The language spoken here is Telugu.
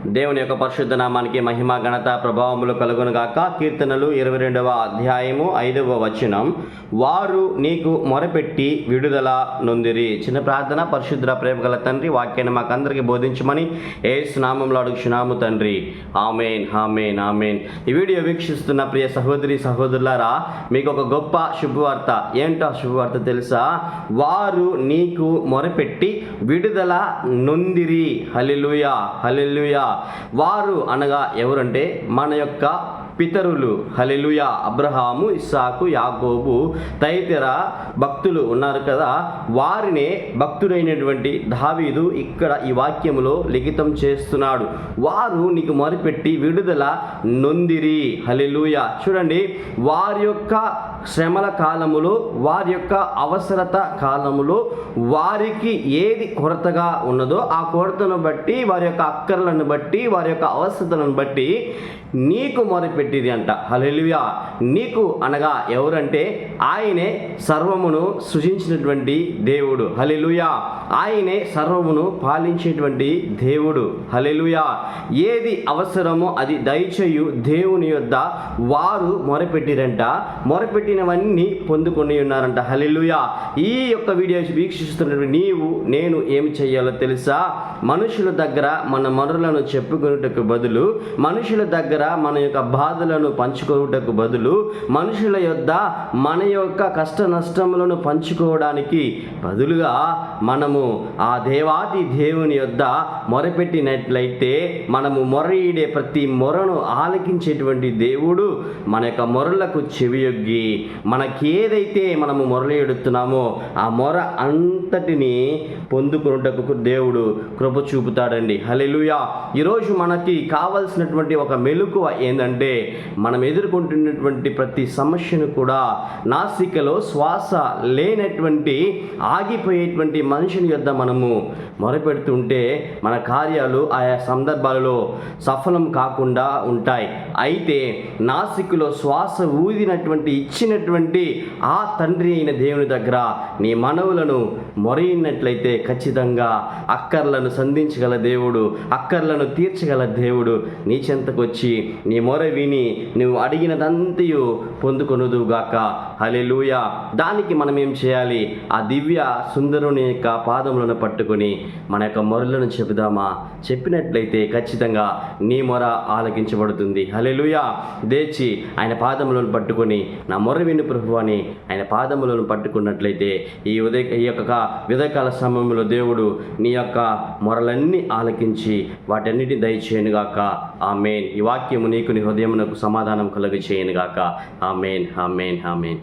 దేవుని యొక్క పరిశుద్ధ నామానికి మహిమ ఘనత ప్రభావములు కలుగును గాక. కీర్తనలు 22వ అధ్యాయము 5వ వచనం. వారు నీకు మొరపెట్టి విడుదల నొందిరి. చిన్న ప్రార్థన. పరిశుద్ధ ప్రేమగల తండ్రి, వాక్యాన్ని మాకందరికీ బోధించమని యేసు నామములో అడుగుచున్నాము తండ్రి. ఆమేన్, ఆమేన్, ఆమేన్. ఈ వీడియో వీక్షిస్తున్న ప్రియ సహోదరి సహోదరులారా, మీకు ఒక గొప్ప శుభవార్త. ఏంటో శుభవార్త తెలుసా? వారు నీకు మొరపెట్టి విడుదల నొందిరి. హల్లెలూయా, హల్లెలూయా. వారు అనగా ఎవరంటే మన యొక్క పితరులు. హల్లెలూయా. అబ్రహాము, ఇస్సాకు, యాకోబు తదితర భక్తులు ఉన్నారు కదా, వారినే భక్తుడైనటువంటి దావీదు ఇక్కడ ఈ వాక్యములో లిఖితం చేస్తున్నాడు. వారు నీకు మొరపెట్టి విడుదల నొందిరి. హల్లెలూయా. చూడండి, వారి యొక్క శ్రమల కాలములో, వారి యొక్క అవసరత కాలములో వారికి ఏది కొరతగా ఉన్నదో ఆ కొరతను బట్టి, వారి యొక్క అక్కర్లను బట్టి, వారి యొక్క అవసరతలను బట్టి నీకు మొరపెట్టిది అంట. హల్లెలూయా. నీకు అనగా ఎవరంటే ఆయనే సర్వమును సృజించినటువంటి దేవుడు. హల్లెలూయా. ఆయనే సర్వమును పాలించేటువంటి దేవుడు. హల్లెలూయా. ఏది అవసరమో అది దయచేయు దేవుని యొద్ద వారు మొరపెట్టిరంట. మొరపెట్టినవన్నీ పొందుకొని ఉన్నారంట. హల్లెలూయా. ఈ యొక్క వీడియో వీక్షిస్తున్నటువంటి నీవు నేను ఏమి చేయాలో తెలుసా? మనుషుల దగ్గర మన మొరలను చెప్పుకొనుటకు బదులు, మనుషుల దగ్గర మన యొక్క బాధలను పంచుకోవటకు బదులు, మనుషుల యొద్ద మన యొక్క కష్ట నష్టములను పంచుకోవడానికి బదులుగా మనము ఆ దేవాది దేవుని యొద్ద మొరపెట్టినట్లయితే, మనము మొరయిడే ప్రతి మొరను ఆలకించేటువంటి దేవుడు మన యొక్క మొరలకు చెవియొగ్గి మనకేదైతే మనము మొరలేడుతున్నామో ఆ మొర అంతటిని పొందుకున్నటకు దేవుడు కృప చూపుతాడండి. హల్లెలూయా. ఈరోజు మనకి కావలసినటువంటి ఒక మెలుకువ ఏంటంటే, మనం ఎదుర్కొంటున్నటువంటి ప్రతి సమస్యను కూడా, నాసికలో శ్వాస లేనటువంటి ఆగిపోయేటువంటి మనిషిని యొద్ద మనము మొరపెడుతుంటే మన కార్యాలు ఆయా సందర్భాలలో సఫలం కాకుండా ఉంటాయి. అయితే నాసికలో శ్వాస ఊదినటువంటి ఇచ్చినటువంటి ఆ తండ్రి అయిన దేవుని దగ్గర నీ మనవులను మొరయినట్లయితే ఖచ్చితంగా అక్కర్లను సంధించగల దేవుడు, అక్కర్లను తీర్చగల దేవుడు నీ చెంతకు వచ్చి నీ మొర విని నువ్వు అడిగినదంతయు పొందుకొనుదుగాక. హల్లెలూయా. దానికి మనం ఏం చేయాలి? ఆ దివ్య సుందరుని యొక్క పాదములను పట్టుకొని మన యొక్క మొరలను చెబుదామా? చెప్పినట్లయితే ఖచ్చితంగా నీ మొర ఆలకించబడుతుంది. హల్లెలూయా. దేచి ఆయన పాదములను పట్టుకొని నా మొర విను ప్రభు అని ఆయన పాదములను పట్టుకున్నట్లయితే ఈ యొక్క ఉదయకాల సమయంలో దేవుడు నీ యొక్క మొరలన్నీ ఆలకించి వాటన్నిటిని దయచేయనుగాక. ఆమేన్. ఈ వాక్యము నీకు నీ హృదయమునకు సమాధానం కలుగ చేయనుగాక. ఆమేన్, ఆమేన్, ఆమేన్.